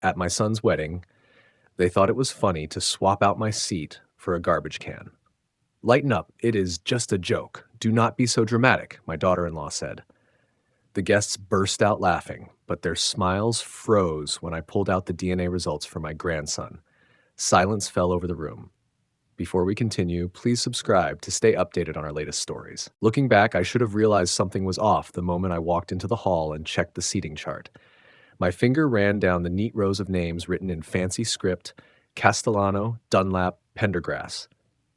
At my son's wedding, they thought it was funny to swap out my seat for a garbage can. Lighten up, it is just a joke. Do not be so dramatic, my daughter-in-law said. The guests burst out laughing, but their smiles froze when I pulled out the DNA results for my grandson. Silence fell over the room. Before we continue, please subscribe to stay updated on our latest stories. Looking back, I should have realized something was off the moment I walked into the hall and checked the seating chart. My finger ran down the neat rows of names written in fancy script: Castellano, Dunlap, Pendergrass.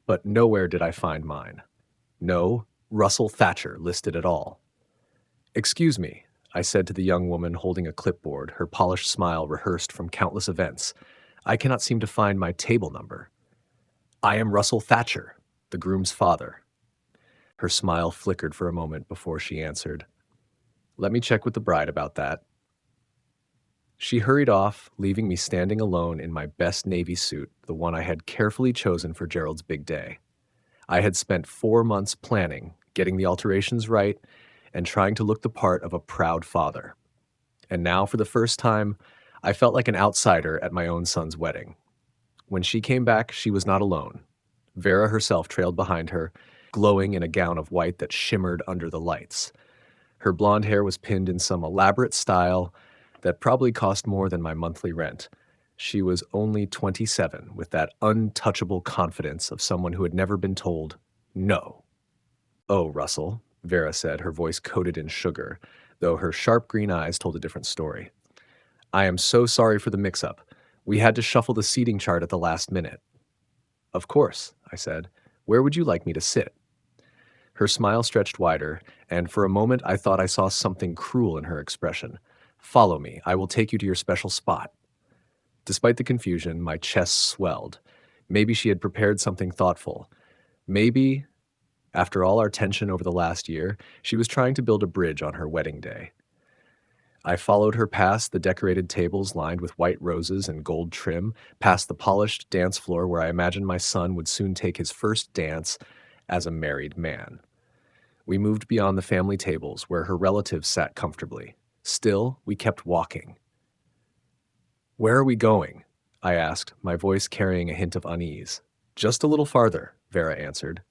But nowhere did I find mine. No Russell Thatcher listed at all. "Excuse me," I said to the young woman holding a clipboard, her polished smile rehearsed from countless events. "I cannot seem to find my table number." "I am Russell Thatcher, the groom's father." Her smile flickered for a moment before she answered, "Let me check with the bride about that." She hurried off, leaving me standing alone in my best navy suit, the one I had carefully chosen for Gerald's big day. I had spent 4 months planning, getting the alterations right, and trying to look the part of a proud father. And now, for the first time, I felt like an outsider at my own son's wedding. When she came back, she was not alone. Vera herself trailed behind her, glowing in a gown of white that shimmered under the lights. Her blonde hair was pinned in some elaborate style that probably cost more than my monthly rent. She was only 27, with that untouchable confidence of someone who had never been told no. "Oh, Russell," Vera said, her voice coated in sugar, though her sharp green eyes told a different story. "I am so sorry for the mix-up. We had to shuffle the seating chart at the last minute." "Of course," I said. "Where would you like me to sit?" Her smile stretched wider, and for a moment I thought I saw something cruel in her expression. "Follow me. I will take you to your special spot." Despite the confusion, my chest swelled. Maybe she had prepared something thoughtful. Maybe, after all our tension over the last year, she was trying to build a bridge on her wedding day. I followed her past the decorated tables lined with white roses and gold trim, past the polished dance floor where I imagined my son would soon take his first dance as a married man. We moved beyond the family tables where her relatives sat comfortably. Still, we kept walking. "Where are we going?" I asked, my voice carrying a hint of unease. "Just a little farther," Vera answered,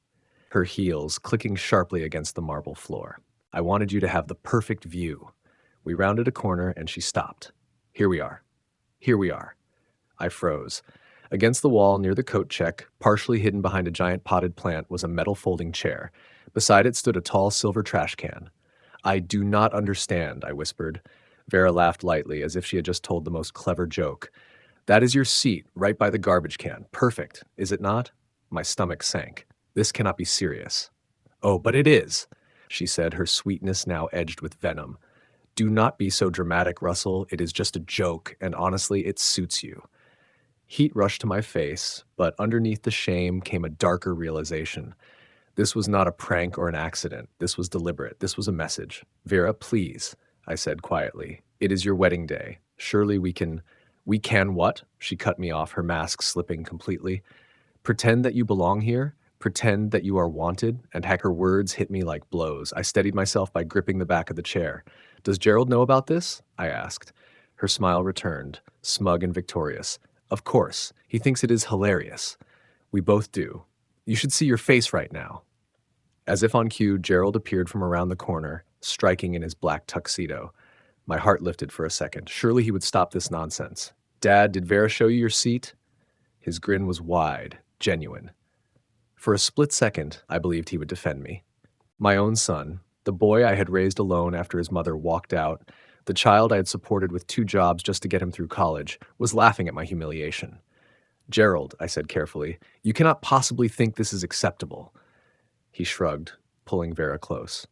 her heels clicking sharply against the marble floor. "I wanted you to have the perfect view." We rounded a corner and she stopped. "Here we are. Here we are." I froze. Against the wall near the coat check, partially hidden behind a giant potted plant, was a metal folding chair. Beside it stood a tall silver trash can. "I do not understand," I whispered. Vera laughed lightly, as if she had just told the most clever joke. "That is your seat, right by the garbage can. Perfect, is it not?" My stomach sank. This cannot be serious. "Oh, but it is," she said, her sweetness now edged with venom. "Do not be so dramatic, Russell. It is just a joke, and honestly, it suits you." Heat rushed to my face, but underneath the shame came a darker realization. This was not a prank or an accident. This was deliberate. This was a message. "Vera, please," I said quietly. "It is your wedding day. Surely we can—" "We can what?" She cut me off, her mask slipping completely. "Pretend that you belong here. Pretend that you are wanted," and her words hit me like blows. I steadied myself by gripping the back of the chair. "Does Gerald know about this?" I asked. Her smile returned, smug and victorious. "Of course. He thinks it is hilarious. We both do. You should see your face right now." As if on cue, Gerald appeared from around the corner, striking in his black tuxedo. My heart lifted for a second. Surely he would stop this nonsense. "Dad, did Vera show you your seat?" His grin was wide, genuine. For a split second, I believed he would defend me. My own son, the boy I had raised alone after his mother walked out, the child I had supported with 2 jobs just to get him through college, was laughing at my humiliation. "Gerald," I said carefully, "you cannot possibly think this is acceptable." He shrugged, pulling Vera close.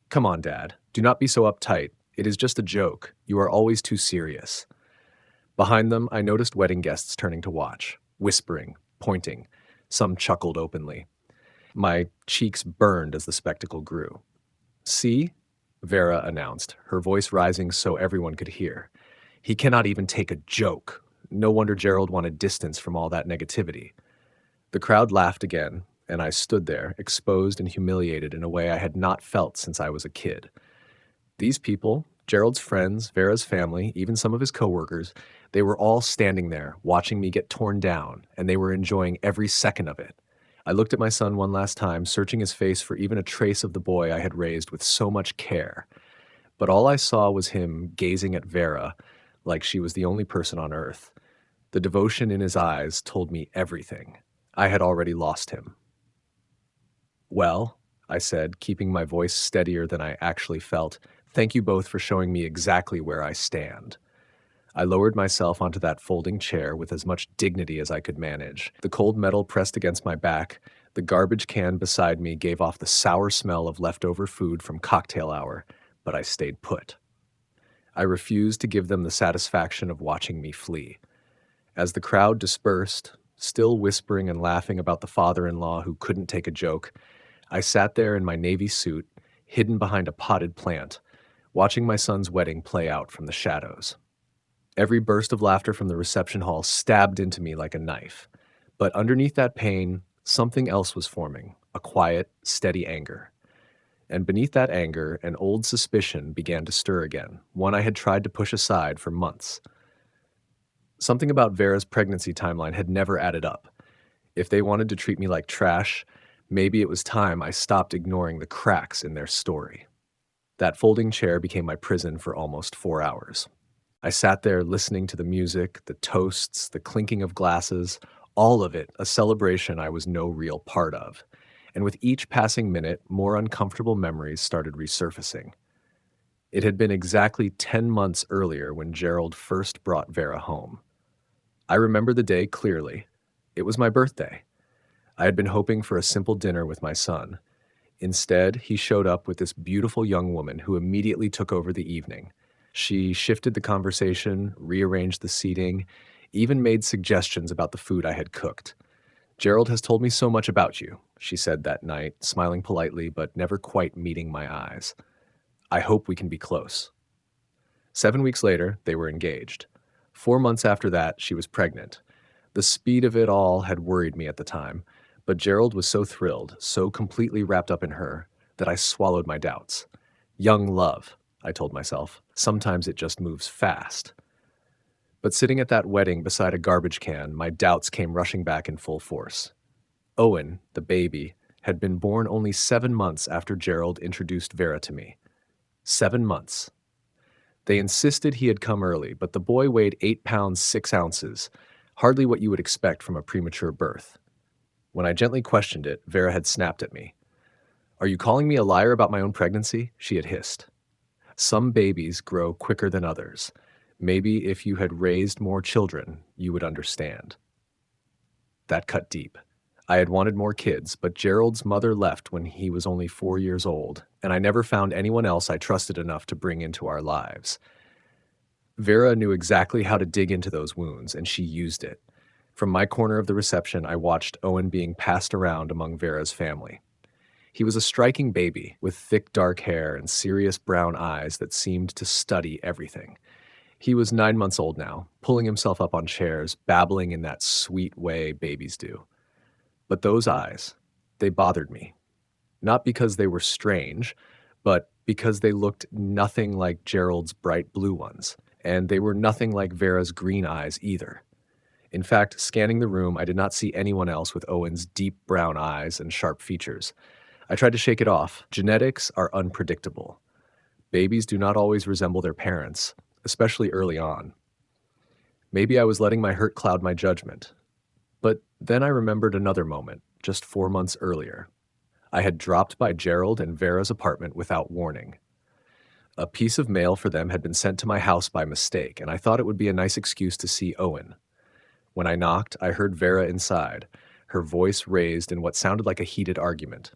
"Come on, Dad. Do not be so uptight. It is just a joke. You are always too serious." Behind them, I noticed wedding guests turning to watch, whispering, pointing. Some chuckled openly. My cheeks burned as the spectacle grew. "See?" Vera announced, her voice rising so everyone could hear. "He cannot even take a joke. No wonder Gerald wanted distance from all that negativity." The crowd laughed again, and I stood there, exposed and humiliated in a way I had not felt since I was a kid. These people, Gerald's friends, Vera's family, even some of his coworkers, They were all standing there, watching me get torn down, and they were enjoying every second of it. I looked at my son one last time, searching his face for even a trace of the boy I had raised with so much care. But all I saw was him gazing at Vera like she was the only person on earth. The devotion in his eyes told me everything. I had already lost him. "Well," I said, keeping my voice steadier than I actually felt, "thank you both for showing me exactly where I stand." I lowered myself onto that folding chair with as much dignity as I could manage. The cold metal pressed against my back, the garbage can beside me gave off the sour smell of leftover food from cocktail hour, but I stayed put. I refused to give them the satisfaction of watching me flee. As the crowd dispersed, still whispering and laughing about the father-in-law who couldn't take a joke, I sat there in my navy suit, hidden behind a potted plant, watching my son's wedding play out from the shadows. Every burst of laughter from the reception hall stabbed into me like a knife. But underneath that pain, something else was forming, a quiet, steady anger. And beneath that anger, an old suspicion began to stir again, one I had tried to push aside for months. Something about Vera's pregnancy timeline had never added up. If they wanted to treat me like trash, maybe it was time I stopped ignoring the cracks in their story. That folding chair became my prison for almost 4 hours. I sat there listening to the music, the toasts, the clinking of glasses, all of it a celebration I was no real part of. And with each passing minute, more uncomfortable memories started resurfacing. It had been exactly 10 months earlier when Gerald first brought Vera home. I remember the day clearly. It was my birthday. I had been hoping for a simple dinner with my son. Instead, he showed up with this beautiful young woman who immediately took over the evening. She shifted the conversation, rearranged the seating, even made suggestions about the food I had cooked. "Gerald has told me so much about you," she said that night, smiling politely but never quite meeting my eyes. "I hope we can be close." 7 weeks later, they were engaged. 4 months after that, she was pregnant. The speed of it all had worried me at the time, but Gerald was so thrilled, so completely wrapped up in her, that I swallowed my doubts. Young love, I told myself. Sometimes it just moves fast. But sitting at that wedding beside a garbage can, my doubts came rushing back in full force. Owen, the baby, had been born only 7 months after Gerald introduced Vera to me. 7 months. They insisted he had come early, but the boy weighed 8 pounds 6 ounces, hardly what you would expect from a premature birth. When I gently questioned it, Vera had snapped at me. "Are you calling me a liar about my own pregnancy?" she had hissed. "Some babies grow quicker than others. Maybe if you had raised more children, you would understand." That cut deep. I had wanted more kids, but Gerald's mother left when he was only 4 years old, and I never found anyone else I trusted enough to bring into our lives. Vera knew exactly how to dig into those wounds, and she used it. From my corner of the reception, I watched Owen being passed around among Vera's family. He was a striking baby, with thick dark hair and serious brown eyes that seemed to study everything. He was 9 months old now, pulling himself up on chairs, babbling in that sweet way babies do. But those eyes, they bothered me. Not because they were strange, but because they looked nothing like Gerald's bright blue ones, and they were nothing like Vera's green eyes either. In fact, scanning the room, I did not see anyone else with Owen's deep brown eyes and sharp features. I tried to shake it off. Genetics are unpredictable. Babies do not always resemble their parents, especially early on. Maybe I was letting my hurt cloud my judgment. But then I remembered another moment, just 4 months earlier. I had dropped by Gerald and Vera's apartment without warning. A piece of mail for them had been sent to my house by mistake, and I thought it would be a nice excuse to see Owen. When I knocked, I heard Vera inside, her voice raised in what sounded like a heated argument.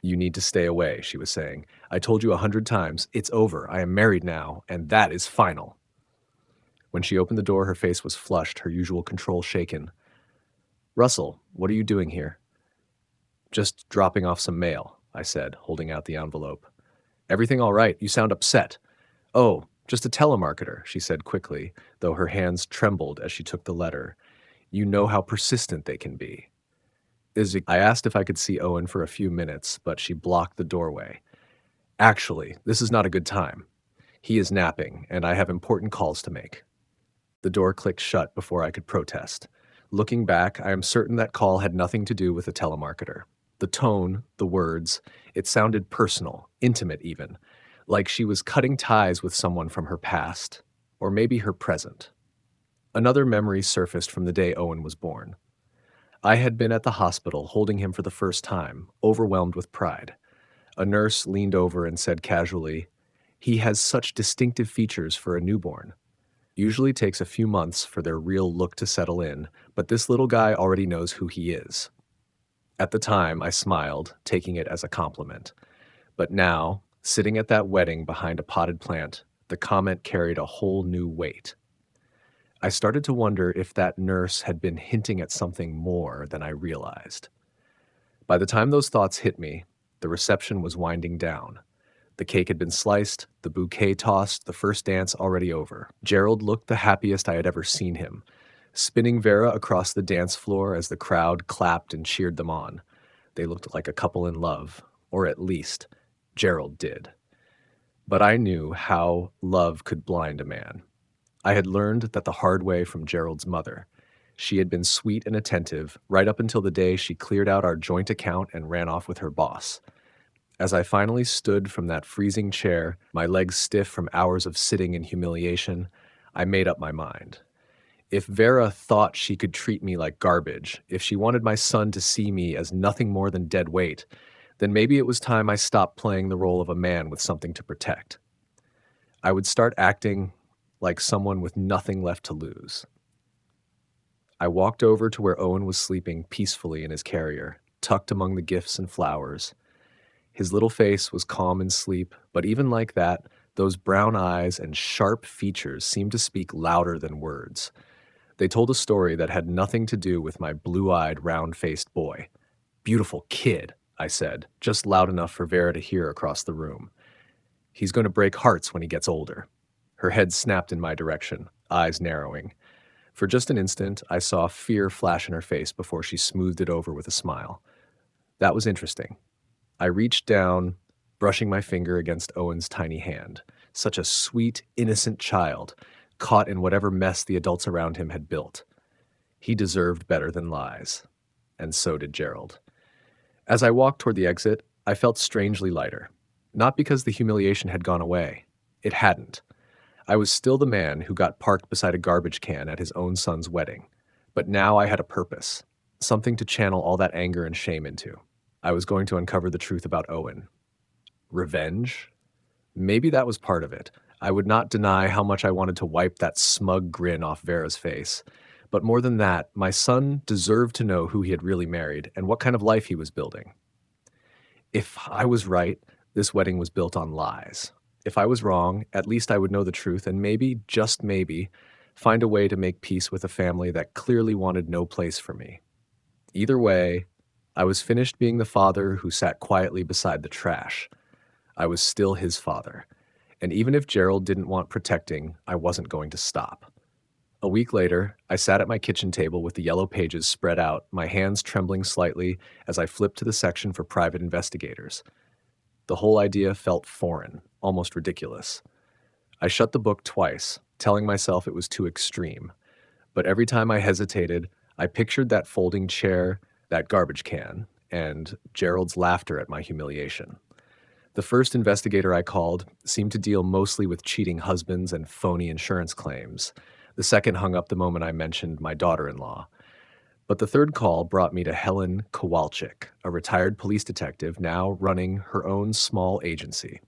"You need to stay away," she was saying. "I told you 100 times, it's over, I am married now, and that is final." When she opened the door, her face was flushed, her usual control shaken. "Russell, what are you doing here?" "Just dropping off some mail," I said, holding out the envelope. "Everything all right? You sound upset." "Oh, just a telemarketer," she said quickly, though her hands trembled as she took the letter. "You know how persistent they can be." I asked if I could see Owen for a few minutes, but she blocked the doorway. "Actually, this is not a good time. He is napping, and I have important calls to make." The door clicked shut before I could protest. Looking back, I am certain that call had nothing to do with a telemarketer. The tone, the words, it sounded personal, intimate even, like she was cutting ties with someone from her past, or maybe her present. Another memory surfaced from the day Owen was born. I had been at the hospital holding him for the first time, overwhelmed with pride. A nurse leaned over and said casually, "He has such distinctive features for a newborn. Usually takes a few months for their real look to settle in, but this little guy already knows who he is." At the time, I smiled, taking it as a compliment. But now, sitting at that wedding behind a potted plant, the comment carried a whole new weight. I started to wonder if that nurse had been hinting at something more than I realized. By the time those thoughts hit me, the reception was winding down. The cake had been sliced, the bouquet tossed, the first dance already over. Gerald looked the happiest I had ever seen him, spinning Vera across the dance floor as the crowd clapped and cheered them on. They looked like a couple in love, or at least, Gerald did. But I knew how love could blind a man. I had learned that the hard way from Gerald's mother. She had been sweet and attentive right up until the day she cleared out our joint account and ran off with her boss. As I finally stood from that freezing chair, my legs stiff from hours of sitting in humiliation, I made up my mind. If Vera thought she could treat me like garbage, if she wanted my son to see me as nothing more than dead weight, then maybe it was time I stopped playing the role of a man with something to protect. I would start acting like someone with nothing left to lose. I walked over to where Owen was sleeping peacefully in his carrier, tucked among the gifts and flowers. His little face was calm in sleep, but even like that, those brown eyes and sharp features seemed to speak louder than words. They told a story that had nothing to do with my blue-eyed, round-faced boy. "Beautiful kid," I said, just loud enough for Vera to hear across the room. "He's going to break hearts when he gets older." Her head snapped in my direction, eyes narrowing. For just an instant, I saw fear flash in her face before she smoothed it over with a smile. That was interesting. I reached down, brushing my finger against Owen's tiny hand. Such a sweet, innocent child, caught in whatever mess the adults around him had built. He deserved better than lies. And so did Gerald. As I walked toward the exit, I felt strangely lighter. Not because the humiliation had gone away. It hadn't. I was still the man who got parked beside a garbage can at his own son's wedding. But now I had a purpose, something to channel all that anger and shame into. I was going to uncover the truth about Owen. Revenge? Maybe that was part of it. I would not deny how much I wanted to wipe that smug grin off Vera's face. But more than that, my son deserved to know who he had really married and what kind of life he was building. If I was right, this wedding was built on lies. If I was wrong, at least I would know the truth and maybe, just maybe, find a way to make peace with a family that clearly wanted no place for me. Either way, I was finished being the father who sat quietly beside the trash. I was still his father. And even if Gerald didn't want protecting, I wasn't going to stop. A week later, I sat at my kitchen table with the yellow pages spread out, my hands trembling slightly as I flipped to the section for private investigators. The whole idea felt foreign, almost ridiculous. I shut the book twice, telling myself it was too extreme. But every time I hesitated, I pictured that folding chair, that garbage can, and Gerald's laughter at my humiliation. The first investigator I called seemed to deal mostly with cheating husbands and phony insurance claims. The second hung up the moment I mentioned my daughter-in-law. But the third call brought me to Helen Kowalczyk, a retired police detective now running her own small agency.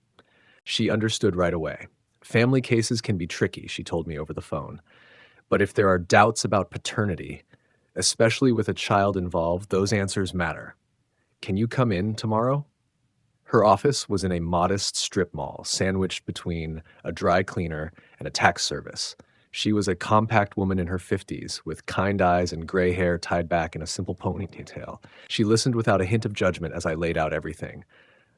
She understood right away. Family cases can be tricky, she told me over the phone. But if there are doubts about paternity, especially with a child involved, those answers matter. Can you come in tomorrow? Her office was in a modest strip mall, sandwiched between a dry cleaner and a tax service. She was a compact woman in her 50s, with kind eyes and gray hair tied back in a simple ponytail. She listened without a hint of judgment as I laid out everything.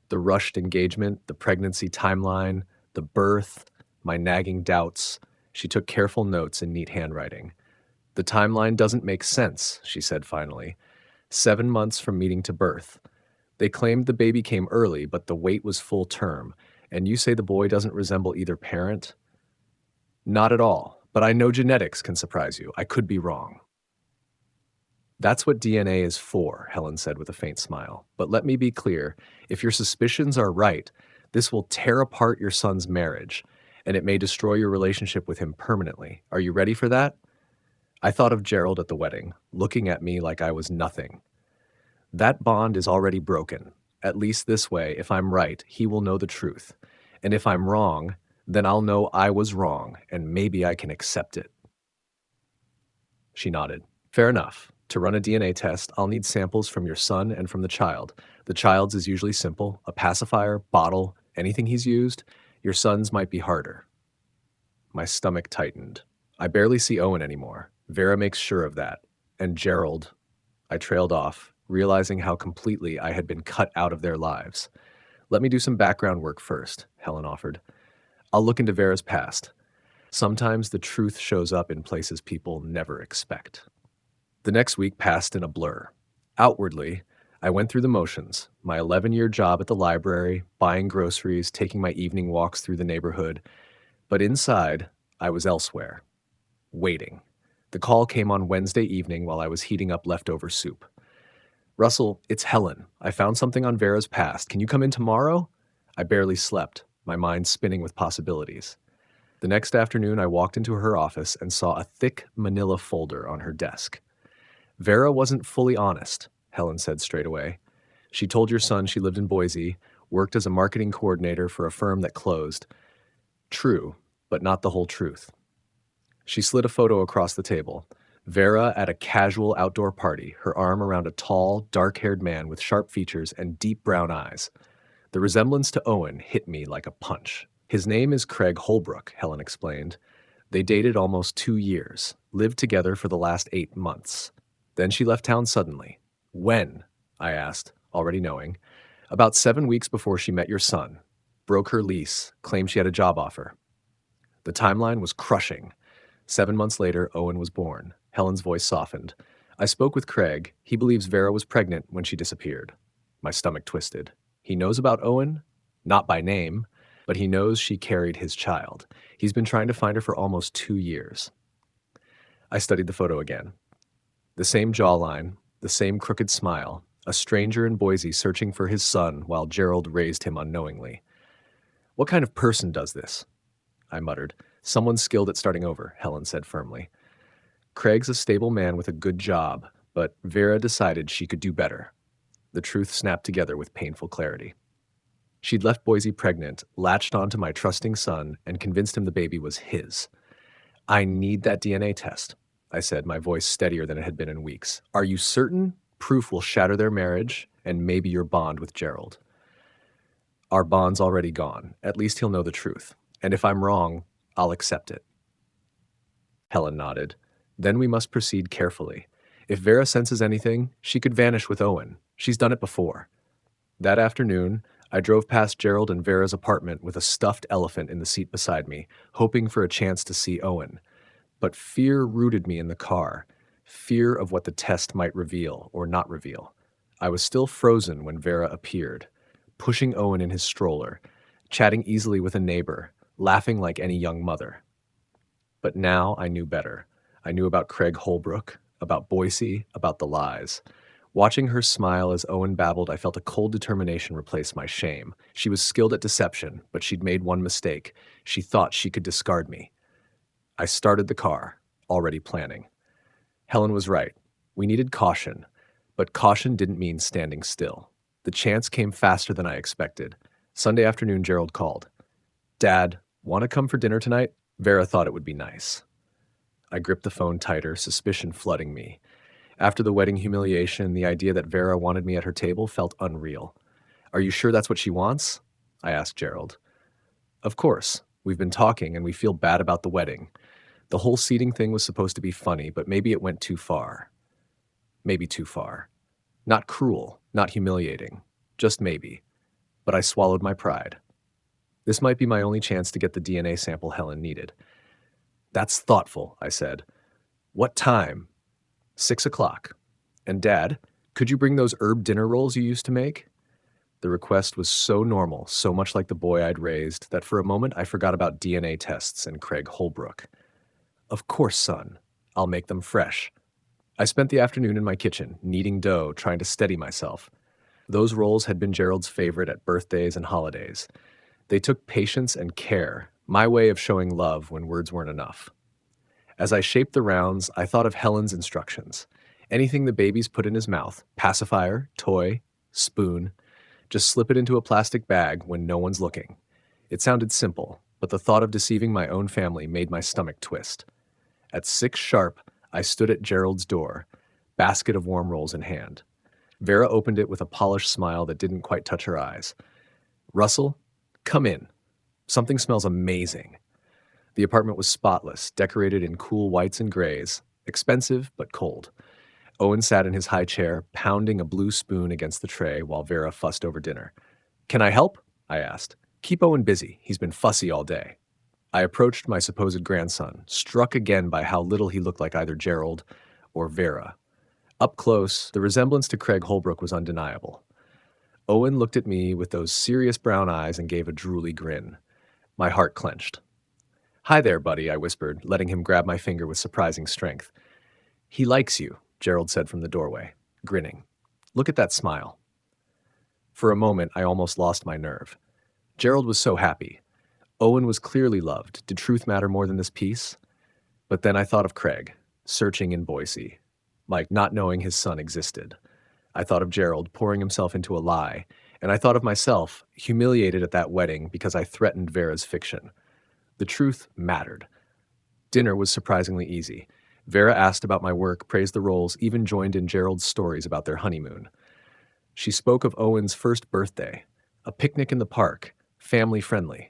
The rushed engagement, the pregnancy timeline, the birth, my nagging doubts. She took careful notes in neat handwriting. "The timeline doesn't make sense," she said finally. 7 months from meeting to birth. They claimed the baby came early, but the wait was full term. And you say the boy doesn't resemble either parent? Not at all. But I know genetics can surprise you. I could be wrong. That's what DNA is for, Helen said with a faint smile. But let me be clear, if your suspicions are right, this will tear apart your son's marriage, and it may destroy your relationship with him permanently. Are you ready for that? I thought of Gerald at the wedding, looking at me like I was nothing. That bond is already broken. At least this way, if I'm right, he will know the truth. And if I'm wrong, then I'll know I was wrong, and maybe I can accept it. She nodded. Fair enough. To run a DNA test, I'll need samples from your son and from the child. The child's is usually simple, a pacifier, bottle, anything he's used. Your son's might be harder. My stomach tightened. I barely see Owen anymore. Vera makes sure of that. And Gerald. I trailed off, realizing how completely I had been cut out of their lives. Let me do some background work first, Helen offered. I'll look into Vera's past. Sometimes the truth shows up in places people never expect. The next week passed in a blur. Outwardly, I went through the motions, my 11-year job at the library, buying groceries, taking my evening walks through the neighborhood. But inside, I was elsewhere, waiting. The call came on Wednesday evening while I was heating up leftover soup. Russell, it's Helen. I found something on Vera's past. Can you come in tomorrow? I barely slept, my mind spinning with possibilities. The next afternoon, I walked into her office and saw a thick manila folder on her desk. Vera wasn't fully honest, Helen said straight away. She told your son she lived in Boise, worked as a marketing coordinator for a firm that closed. True, but not the whole truth. She slid a photo across the table. Vera at a casual outdoor party, her arm around a tall, dark-haired man with sharp features and deep brown eyes. The resemblance to Owen hit me like a punch. His name is Craig Holbrook, Helen explained. They dated almost 2 years, lived together for the last 8 months. Then she left town suddenly. When? I asked, already knowing. About 7 weeks before she met your son. Broke her lease, claimed she had a job offer. The timeline was crushing. 7 months later, Owen was born. Helen's voice softened. I spoke with Craig. He believes Vera was pregnant when she disappeared. My stomach twisted. He knows about Owen? Not by name, but he knows she carried his child. He's been trying to find her for almost 2 years. I studied the photo again. The same jawline, the same crooked smile, a stranger in Boise searching for his son while Gerald raised him unknowingly. What kind of person does this? I muttered. Someone skilled at starting over, Helen said firmly. Craig's a stable man with a good job, but Vera decided she could do better. The truth snapped together with painful clarity. She'd left Boise pregnant, latched onto my trusting son, and convinced him the baby was his. I need that DNA test, I said, my voice steadier than it had been in weeks. Are you certain? Proof will shatter their marriage and maybe your bond with Gerald. Our bond's already gone. At least he'll know the truth. And if I'm wrong, I'll accept it. Helen nodded. Then we must proceed carefully. If Vera senses anything, she could vanish with Owen. She's done it before. That afternoon, I drove past Gerald and Vera's apartment with a stuffed elephant in the seat beside me, hoping for a chance to see Owen. But fear rooted me in the car, fear of what the test might reveal or not reveal. I was still frozen when Vera appeared, pushing Owen in his stroller, chatting easily with a neighbor, laughing like any young mother. But now I knew better. I knew about Craig Holbrook, about Boise, about the lies. Watching her smile as Owen babbled, I felt a cold determination replace my shame. She was skilled at deception, but she'd made one mistake. She thought she could discard me. I started the car, already planning. Helen was right. We needed caution, but caution didn't mean standing still. The chance came faster than I expected. Sunday afternoon, Gerald called. Dad, want to come for dinner tonight? Vera thought it would be nice. I gripped the phone tighter, suspicion flooding me. After the wedding humiliation, the idea that Vera wanted me at her table felt unreal. Are you sure that's what she wants? I asked Gerald. Of course. We've been talking and we feel bad about the wedding. The whole seating thing was supposed to be funny, but maybe it went too far. Maybe too far. Not cruel, not humiliating. Just maybe. But I swallowed my pride. This might be my only chance to get the DNA sample Helen needed. That's thoughtful, I said. What time? 6 o'clock. And Dad, could you bring those herb dinner rolls you used to make? The request was so normal, so much like the boy I'd raised, that for a moment I forgot about DNA tests and Craig Holbrook. Of course, son. I'll make them fresh. I spent the afternoon in my kitchen, kneading dough, trying to steady myself. Those rolls had been Gerald's favorite at birthdays and holidays. They took patience and care, my way of showing love when words weren't enough. As I shaped the rounds, I thought of Helen's instructions. Anything the baby's put in his mouth, pacifier, toy, spoon, just slip it into a plastic bag when no one's looking. It sounded simple, but the thought of deceiving my own family made my stomach twist. At 6 sharp, I stood at Gerald's door, basket of warm rolls in hand. Vera opened it with a polished smile that didn't quite touch her eyes. Russell, come in. Something smells amazing. The apartment was spotless, decorated in cool whites and grays, expensive but cold. Owen sat in his high chair, pounding a blue spoon against the tray while Vera fussed over dinner. Can I help? I asked. Keep Owen busy. He's been fussy all day. I approached my supposed grandson, struck again by how little he looked like either Gerald or Vera. Up close, the resemblance to Craig Holbrook was undeniable. Owen looked at me with those serious brown eyes and gave a drooly grin. My heart clenched. Hi there, buddy, I whispered, letting him grab my finger with surprising strength. He likes you, Gerald said from the doorway, grinning. Look at that smile. For a moment, I almost lost my nerve. Gerald was so happy. Owen was clearly loved. Did truth matter more than this peace? But then I thought of Craig, searching in Boise, like not knowing his son existed. I thought of Gerald pouring himself into a lie, and I thought of myself, humiliated at that wedding because I threatened Vera's fiction. The truth mattered. Dinner was surprisingly easy. Vera asked about my work, praised the roles, even joined in Gerald's stories about their honeymoon. She spoke of Owen's first birthday, a picnic in the park, family-friendly.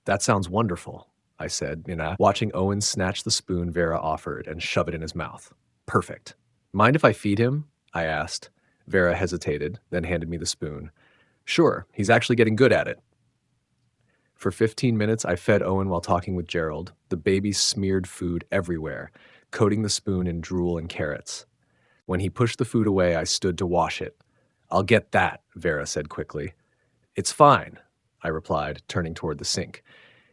That sounds wonderful, I said, watching Owen snatch the spoon Vera offered and shove it in his mouth. Perfect. Mind if I feed him? I asked. Vera hesitated, then handed me the spoon. Sure, he's actually getting good at it. For 15 minutes, I fed Owen while talking with Gerald. The baby smeared food everywhere, coating the spoon in drool and carrots. When he pushed the food away, I stood to wash it. I'll get that, Vera said quickly. It's fine, I replied, turning toward the sink.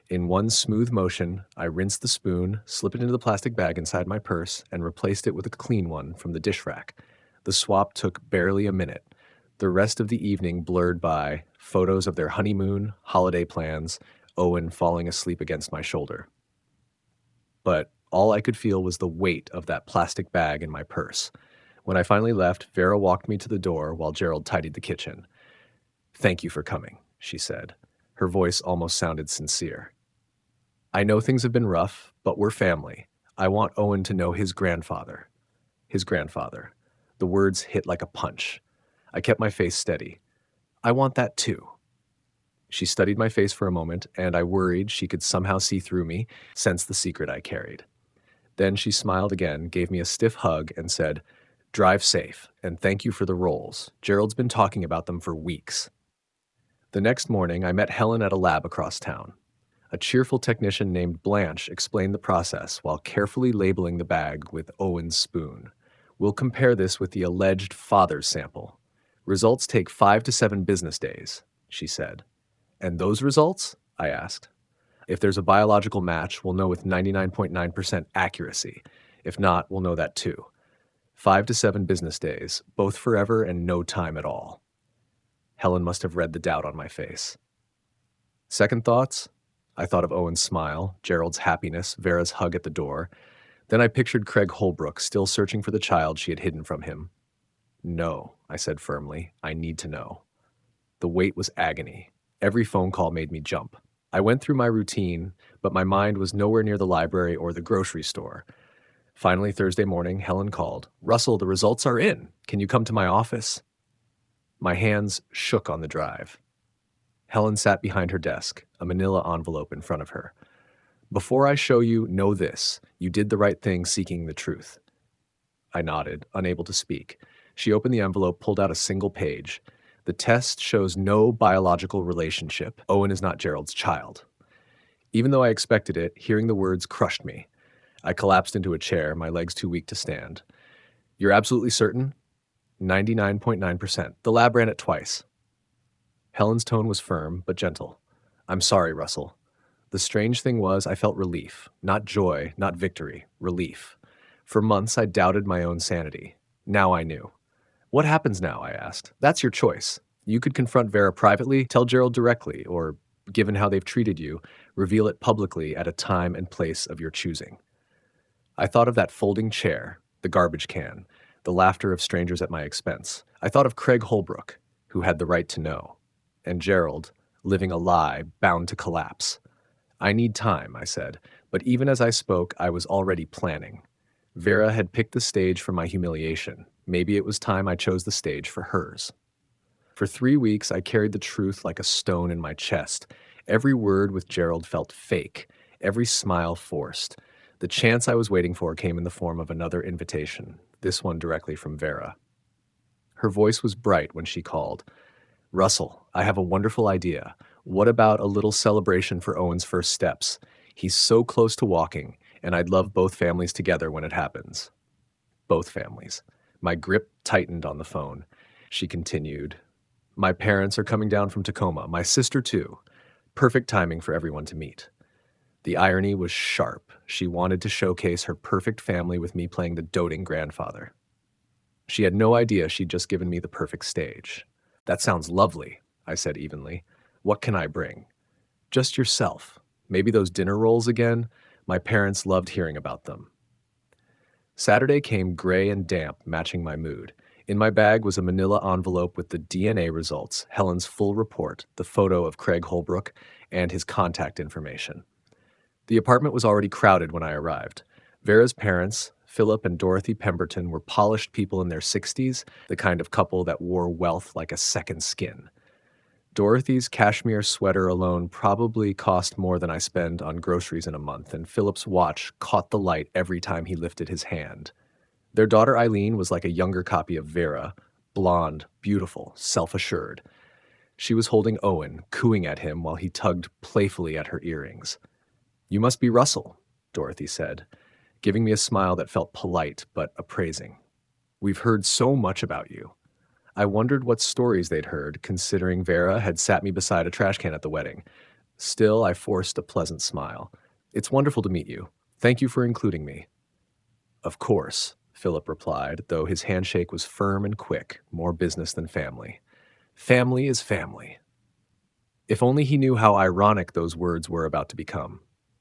In one smooth motion, I rinsed the spoon, slipped it into the plastic bag inside my purse, and replaced it with a clean one from the dish rack. The swap took barely a minute. The rest of the evening blurred by photos of their honeymoon, holiday plans, Owen falling asleep against my shoulder. But all I could feel was the weight of that plastic bag in my purse. When I finally left, Vera walked me to the door while Gerald tidied the kitchen. Thank you for coming, she said. Her voice almost sounded sincere. I know things have been rough, but we're family. I want Owen to know his grandfather. His grandfather. The words hit like a punch. I kept my face steady. I want that too. She studied my face for a moment, and I worried she could somehow see through me, sense the secret I carried. Then she smiled again, gave me a stiff hug, and said, Drive safe, and thank you for the rolls. Gerald's been talking about them for weeks. The next morning, I met Helen at a lab across town. A cheerful technician named Blanche explained the process while carefully labeling the bag with Owen's spoon. We'll compare this with the alleged father's sample. Results take 5 to 7 business days, she said. And those results? I asked. If there's a biological match, we'll know with 99.9% accuracy. If not, we'll know that too. 5 to 7 business days, both forever and no time at all. Helen must have read the doubt on my face. Second thoughts? I thought of Owen's smile, Gerald's happiness, Vera's hug at the door. Then I pictured Craig Holbrook still searching for the child she had hidden from him. No, I said firmly. I need to know. The wait was agony. Every phone call made me jump. I went through my routine, but my mind was nowhere near the library or the grocery store. Finally, Thursday morning, Helen called. Russell, the results are in. Can you come to my office? My hands shook on the drive. Helen sat behind her desk, a manila envelope in front of her. Before I show you, know this. You did the right thing seeking the truth. I nodded, unable to speak. She opened the envelope, pulled out a single page. The test shows no biological relationship. Owen is not Gerald's child. Even though I expected it, hearing the words crushed me. I collapsed into a chair, my legs too weak to stand. You're absolutely certain? 99.9%. The lab ran it twice. Helen's tone was firm, but gentle. I'm sorry, Russell. The strange thing was, I felt relief. Not joy, not victory. Relief. For months, I doubted my own sanity. Now I knew. What happens now? I asked. That's your choice. You could confront Vera privately, tell Gerald directly, or, given how they've treated you, reveal it publicly at a time and place of your choosing. I thought of that folding chair, the garbage can, the laughter of strangers at my expense. I thought of Craig Holbrook, who had the right to know, and Gerald, living a lie bound to collapse. I need time, I said, but even as I spoke, I was already planning. Vera had picked the stage for my humiliation. Maybe it was time I chose the stage for hers. For 3 weeks, I carried the truth like a stone in my chest. Every word with Gerald felt fake, every smile forced. The chance I was waiting for came in the form of another invitation, this one directly from Vera. Her voice was bright when she called. Russell, I have a wonderful idea. What about a little celebration for Owen's first steps? He's so close to walking, and I'd love both families together when it happens. Both families. My grip tightened on the phone. She continued, My parents are coming down from Tacoma, my sister too. Perfect timing for everyone to meet. The irony was sharp. She wanted to showcase her perfect family with me playing the doting grandfather. She had no idea she'd just given me the perfect stage. That sounds lovely, I said evenly. What can I bring? Just yourself. Maybe those dinner rolls again? My parents loved hearing about them. Saturday came gray and damp, matching my mood. In my bag was a manila envelope with the DNA results, Helen's full report, the photo of Craig Holbrook, and his contact information. The apartment was already crowded when I arrived. Vera's parents, Philip and Dorothy Pemberton, were polished people in their 60s, the kind of couple that wore wealth like a second skin. Dorothy's cashmere sweater alone probably cost more than I spend on groceries in a month, and Philip's watch caught the light every time he lifted his hand. Their daughter Eileen was like a younger copy of Vera, blonde, beautiful, self-assured. She was holding Owen, cooing at him while he tugged playfully at her earrings. You must be Russell, Dorothy said, giving me a smile that felt polite but appraising. We've heard so much about you. I wondered what stories they'd heard, considering Vera had sat me beside a trash can at the wedding. Still, I forced a pleasant smile. It's wonderful to meet you. Thank you for including me. Of course, Philip replied, though his handshake was firm and quick, more business than family. Family is family. If only he knew how ironic those words were about to become.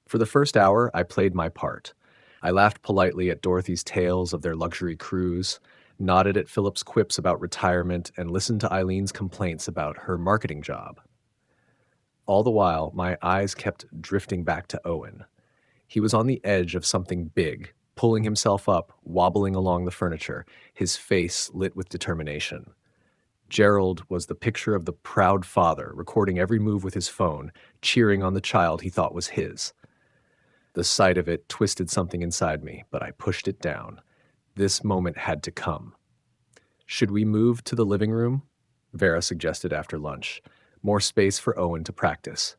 For the first hour, I played my part. I laughed politely at Dorothy's tales of their luxury cruise, nodded at Philip's quips about retirement, and listened to Eileen's complaints about her marketing job. All the while, my eyes kept drifting back to Owen. He was on the edge of something big, pulling himself up, wobbling along the furniture, his face lit with determination. Gerald was the picture of the proud father, recording every move with his phone, cheering on the child he thought was his. The sight of it twisted something inside me, but I pushed it down. This moment had to come. Should we move to the living room? Vera suggested after lunch. More space for Owen to practice.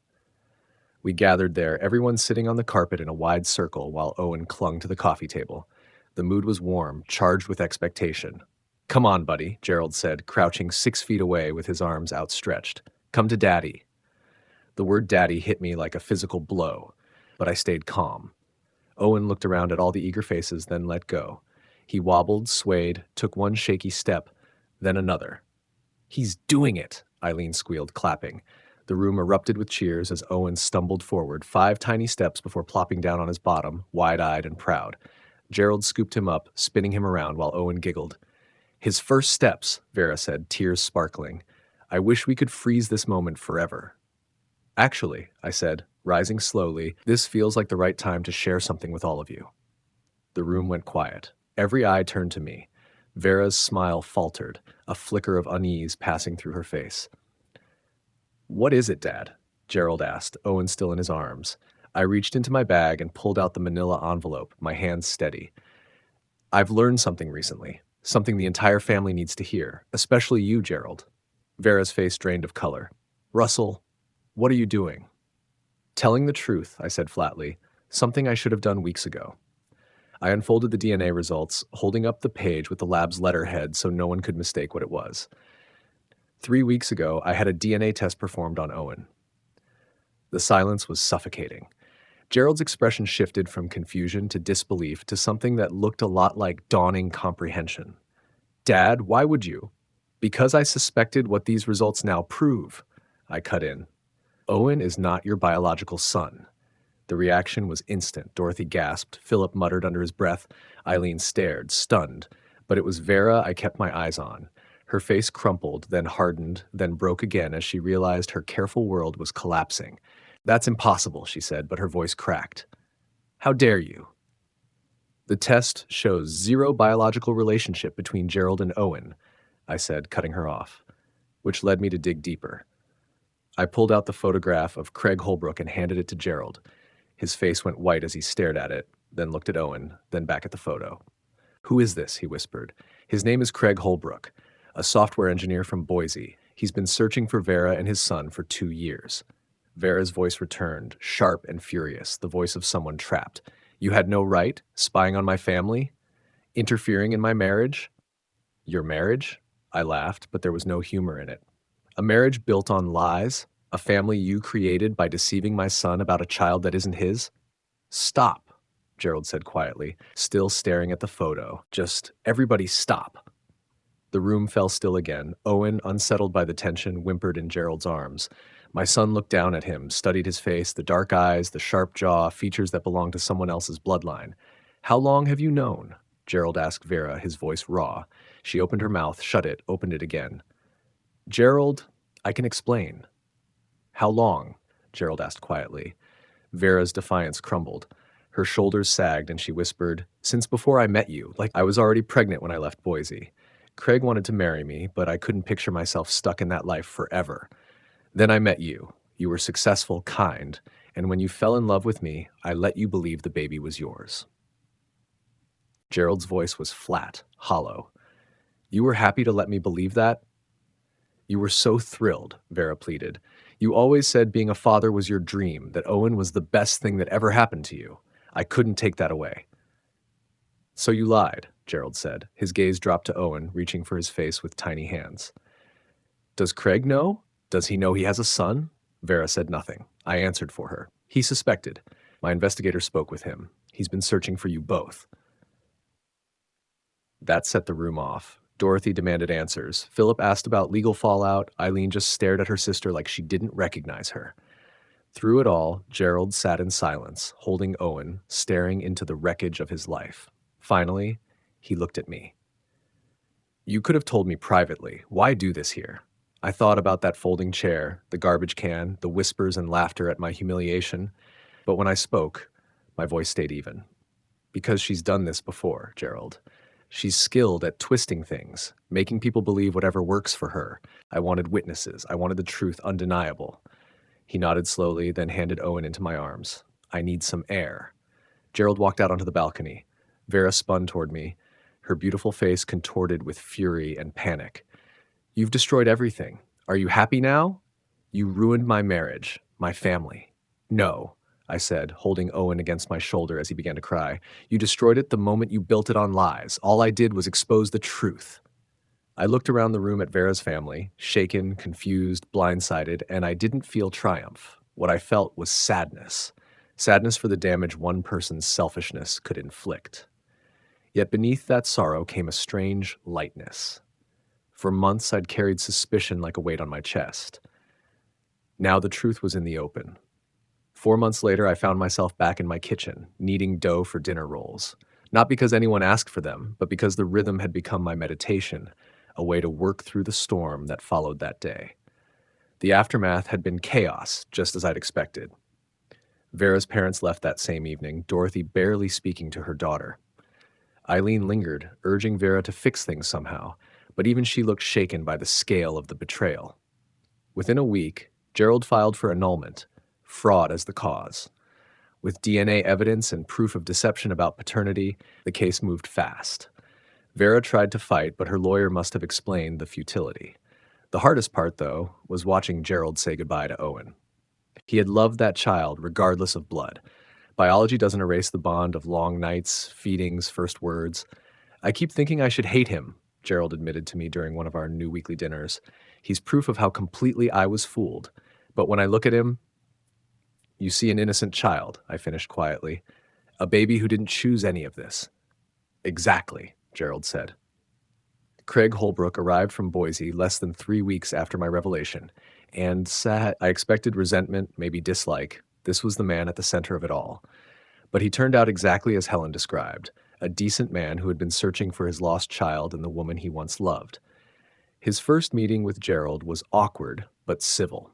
We gathered there, everyone sitting on the carpet in a wide circle while Owen clung to the coffee table. The mood was warm, charged with expectation. Come on, buddy, Gerald said, crouching 6 feet away with his arms outstretched. Come to Daddy. The word Daddy hit me like a physical blow, but I stayed calm. Owen looked around at all the eager faces, then let go. He wobbled, swayed, took one shaky step, then another. He's doing it, Eileen squealed, clapping. The room erupted with cheers as Owen stumbled forward, 5 tiny steps before plopping down on his bottom, wide-eyed and proud. Gerald scooped him up, spinning him around while Owen giggled. His first steps, Vera said, tears sparkling. I wish we could freeze this moment forever. Actually, I said, rising slowly, this feels like the right time to share something with all of you. The room went quiet. Every eye turned to me. Vera's smile faltered, a flicker of unease passing through her face. What is it, Dad? Gerald asked, Owen still in his arms. I reached into my bag and pulled out the manila envelope, my hands steady. I've learned something recently, something the entire family needs to hear, especially you, Gerald. Vera's face drained of color. Russell, what are you doing? Telling the truth, I said flatly, something I should have done weeks ago. I unfolded the DNA results, holding up the page with the lab's letterhead so no one could mistake what it was. 3 weeks ago, I had a DNA test performed on Owen. The silence was suffocating. Gerald's expression shifted from confusion to disbelief to something that looked a lot like dawning comprehension. Dad, why would you? Because I suspected what these results now prove, I cut in. Owen is not your biological son. The reaction was instant. Dorothy gasped. Philip muttered under his breath. Eileen stared, stunned. But it was Vera I kept my eyes on. Her face crumpled, then hardened, then broke again as she realized her careful world was collapsing. That's impossible, she said, but her voice cracked. How dare you? The test shows zero biological relationship between Gerald and Owen, I said, cutting her off, which led me to dig deeper. I pulled out the photograph of Craig Holbrook and handed it to Gerald. His face went white as he stared at it, then looked at Owen, then back at the photo. Who is this? He whispered. His name is Craig Holbrook, a software engineer from Boise. He's been searching for Vera and his son for 2 years. Vera's voice returned, sharp and furious, the voice of someone trapped. You had no right, spying on my family, interfering in my marriage? Your marriage? I laughed, but there was no humor in it. A marriage built on lies? A family you created by deceiving my son about a child that isn't his? Stop, Gerald said quietly, still staring at the photo. Just, everybody stop. The room fell still again. Owen, unsettled by the tension, whimpered in Gerald's arms. My son looked down at him, studied his face, the dark eyes, the sharp jaw, features that belonged to someone else's bloodline. How long have you known? Gerald asked Vera, his voice raw. She opened her mouth, shut it, opened it again. Gerald, I can explain. How long? Gerald asked quietly. Vera's defiance crumbled. Her shoulders sagged and she whispered, Since before I met you, like I was already pregnant when I left Boise. Craig wanted to marry me, but I couldn't picture myself stuck in that life forever. Then I met you. You were successful, kind, and when you fell in love with me, I let you believe the baby was yours. Gerald's voice was flat, hollow. You were happy to let me believe that? You were so thrilled, Vera pleaded. You always said being a father was your dream, that Owen was the best thing that ever happened to you. I couldn't take that away. So you lied, Gerald said. His gaze dropped to Owen, reaching for his face with tiny hands. Does Craig know? Does he know he has a son? Vera said nothing. I answered for her. He suspected. My investigator spoke with him. He's been searching for you both. That set the room off. Dorothy demanded answers. Philip asked about legal fallout. Eileen just stared at her sister like she didn't recognize her. Through it all, Gerald sat in silence, holding Owen, staring into the wreckage of his life. Finally, he looked at me. You could have told me privately. Why do this here? I thought about that folding chair, the garbage can, the whispers and laughter at my humiliation. But when I spoke, my voice stayed even. Because she's done this before, Gerald. She's skilled at twisting things, making people believe whatever works for her. I wanted witnesses. I wanted the truth undeniable. He nodded slowly, then handed Owen into my arms. I need some air. Gerald walked out onto the balcony. Vera spun toward me, her beautiful face contorted with fury and panic. You've destroyed everything. Are you happy now? You ruined my marriage, my family. No, I said, holding Owen against my shoulder as he began to cry. You destroyed it the moment you built it on lies. All I did was expose the truth. I looked around the room at Vera's family, shaken, confused, blindsided, and I didn't feel triumph. What I felt was sadness. Sadness for the damage one person's selfishness could inflict. Yet beneath that sorrow came a strange lightness. For months, I'd carried suspicion like a weight on my chest. Now the truth was in the open. 4 months later, I found myself back in my kitchen, kneading dough for dinner rolls. Not because anyone asked for them, but because the rhythm had become my meditation, a way to work through the storm that followed that day. The aftermath had been chaos, just as I'd expected. Vera's parents left that same evening, Dorothy barely speaking to her daughter. Eileen lingered, urging Vera to fix things somehow, but even she looked shaken by the scale of the betrayal. Within a week, Gerald filed for annulment, fraud as the cause. With DNA evidence and proof of deception about paternity, the case moved fast. Vera tried to fight, but her lawyer must have explained the futility. The hardest part, though, was watching Gerald say goodbye to Owen. He had loved that child regardless of blood. Biology doesn't erase the bond of long nights, feedings, first words. I keep thinking I should hate him, Gerald admitted to me during one of our new weekly dinners. He's proof of how completely I was fooled. But when I look at him, You see an innocent child, I finished quietly. A baby who didn't choose any of this. Exactly, Gerald said. Craig Holbrook arrived from Boise less than 3 weeks after my revelation, and I expected resentment, maybe dislike. This was the man at the center of it all. But he turned out exactly as Helen described, a decent man who had been searching for his lost child and the woman he once loved. His first meeting with Gerald was awkward, but civil.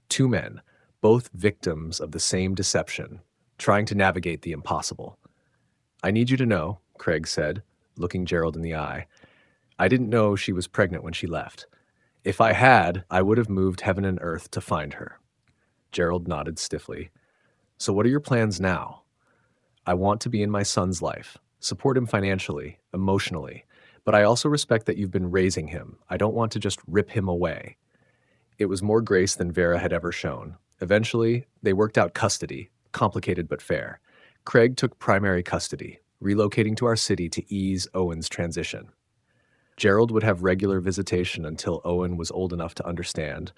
Two men, both victims of the same deception, trying to navigate the impossible. I need you to know, Craig said, looking Gerald in the eye, I didn't know she was pregnant when she left. If I had, I would have moved heaven and earth to find her. Gerald nodded stiffly. So what are your plans now? I want to be in my son's life, support him financially, emotionally, but I also respect that you've been raising him. I don't want to just rip him away. It was more grace than Vera had ever shown. Eventually, they worked out custody, complicated but fair. Craig took primary custody, relocating to our city to ease Owen's transition. Gerald would have regular visitation until Owen was old enough to understand.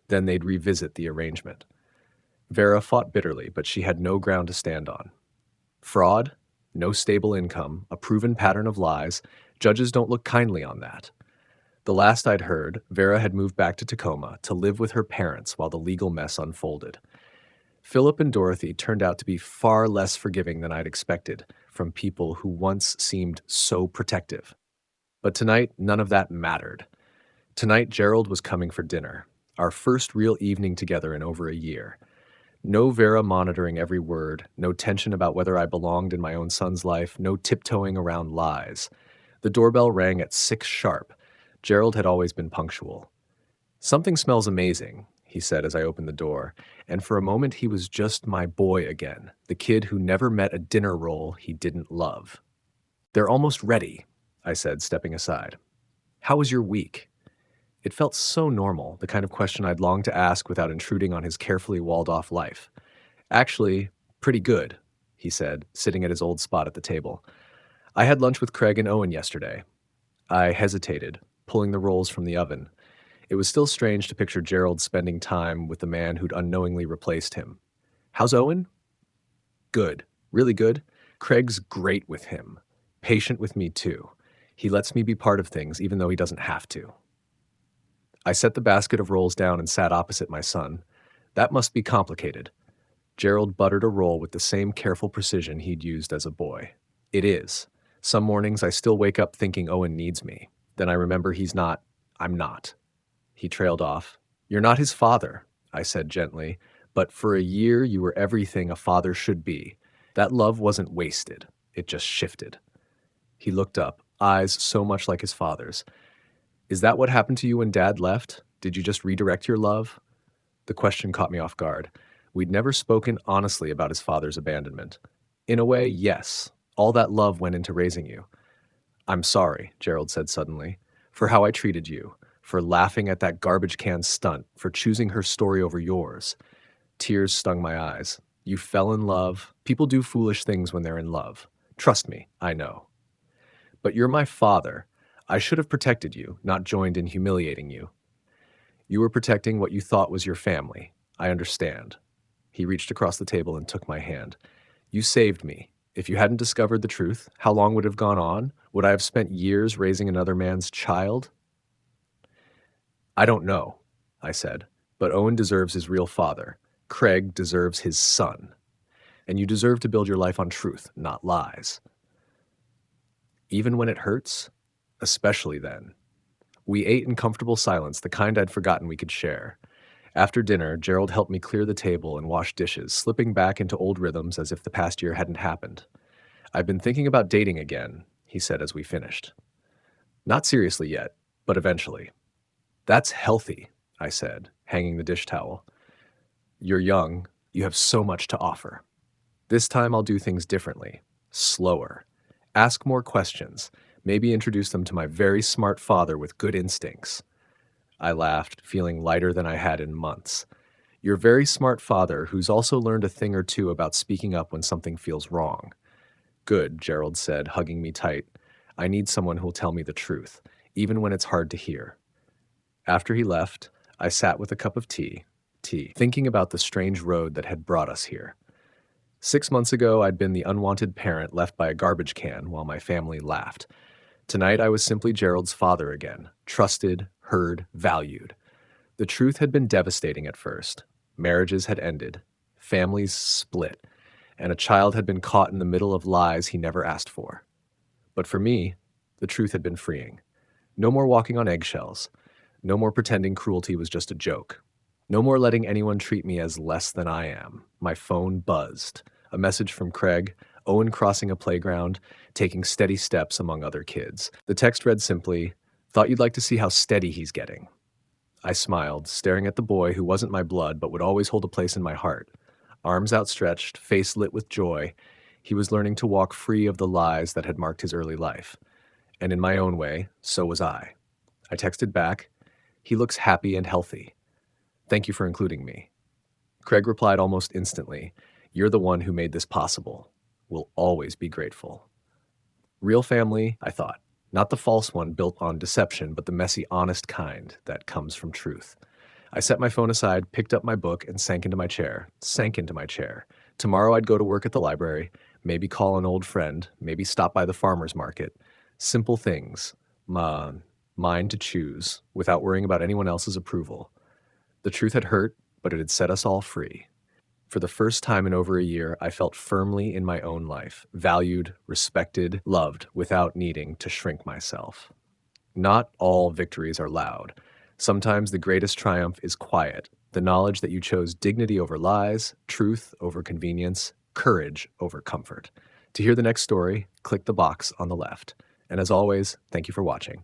Then they'd revisit the arrangement. Vera fought bitterly, but she had no ground to stand on. Fraud, no stable income, a proven pattern of lies, judges don't look kindly on that. The last I'd heard, Vera had moved back to Tacoma to live with her parents while the legal mess unfolded. Philip and Dorothy turned out to be far less forgiving than I'd expected from people who once seemed so protective. But tonight, none of that mattered. Tonight, Gerald was coming for dinner, our first real evening together in over a year. No Vera monitoring every word, no tension about whether I belonged in my own son's life, no tiptoeing around lies. The doorbell rang at 6 sharp. Gerald had always been punctual. Something smells amazing, he said as I opened the door, and for a moment he was just my boy again, the kid who never met a dinner roll he didn't love. They're almost ready, I said, stepping aside. How was your week? It felt so normal, the kind of question I'd longed to ask without intruding on his carefully walled-off life. Actually, pretty good, he said, sitting at his old spot at the table. I had lunch with Craig and Owen yesterday. I hesitated, pulling the rolls from the oven. It was still strange to picture Gerald spending time with the man who'd unknowingly replaced him. How's Owen? Good. Really good. Craig's great with him. Patient with me, too. He lets me be part of things, even though he doesn't have to. I set the basket of rolls down and sat opposite my son. That must be complicated. Gerald buttered a roll with the same careful precision he'd used as a boy. It is. Some mornings I still wake up thinking Owen needs me. Then I remember he's not. I'm not. He trailed off. You're not his father, I said gently, but for a year you were everything a father should be. That love wasn't wasted. It just shifted. He looked up, eyes so much like his father's. Is that what happened to you when Dad left? Did you just redirect your love? The question caught me off guard. We'd never spoken honestly about his father's abandonment. In a way, yes. All that love went into raising you. I'm sorry, Gerald said suddenly, for how I treated you, for laughing at that garbage can stunt, for choosing her story over yours. Tears stung my eyes. You fell in love. People do foolish things when they're in love. Trust me, I know. But you're my father. I should have protected you, not joined in humiliating you. You were protecting what you thought was your family. I understand. He reached across the table and took my hand. You saved me. If you hadn't discovered the truth, how long would it have gone on? Would I have spent years raising another man's child? I don't know, I said, but Owen deserves his real father. Craig deserves his son. And you deserve to build your life on truth, not lies. Even when it hurts? Especially then. We ate in comfortable silence, the kind I'd forgotten we could share. After dinner, Gerald helped me clear the table and wash dishes, slipping back into old rhythms as if the past year hadn't happened. I've been thinking about dating again, he said as we finished. Not seriously yet, but eventually. That's healthy, I said, hanging the dish towel. You're young. You have so much to offer. This time I'll do things differently, slower. Ask more questions. Maybe introduce them to my very smart father with good instincts. I laughed, feeling lighter than I had in months. Your very smart father who's also learned a thing or two about speaking up when something feels wrong. Good, Gerald said, hugging me tight. I need someone who'll tell me the truth, even when it's hard to hear. After he left, I sat with a cup of tea tea, thinking about the strange road that had brought us here. 6 months ago, I'd been the unwanted parent left by a garbage can while my family laughed. Tonight, I was simply Gerald's father again, trusted, heard, valued. The truth had been devastating at first. Marriages had ended, families split, and a child had been caught in the middle of lies he never asked for. But for me, the truth had been freeing. No more walking on eggshells. No more pretending cruelty was just a joke. No more letting anyone treat me as less than I am. My phone buzzed. A message from Craig, Owen crossing a playground, taking steady steps among other kids. The text read simply, "Thought you'd like to see how steady he's getting." I smiled, staring at the boy who wasn't my blood but would always hold a place in my heart. Arms outstretched, face lit with joy, he was learning to walk free of the lies that had marked his early life. And in my own way, so was I. I texted back, "He looks happy and healthy. Thank you for including me." Craig replied almost instantly, "You're the one who made this possible. We'll always be grateful." Real family, I thought. Not the false one built on deception, but the messy, honest kind that comes from truth. I set my phone aside, picked up my book, and sank into my chair. Tomorrow I'd go to work at the library, maybe call an old friend, maybe stop by the farmer's market. Simple things, mine to choose, without worrying about anyone else's approval. The truth had hurt, but it had set us all free. For the first time in over a year, I felt firmly in my own life, valued, respected, loved, without needing to shrink myself. Not all victories are loud. Sometimes the greatest triumph is quiet, the knowledge that you chose dignity over lies, truth over convenience, courage over comfort. To hear the next story, click the box on the left. And as always, thank you for watching.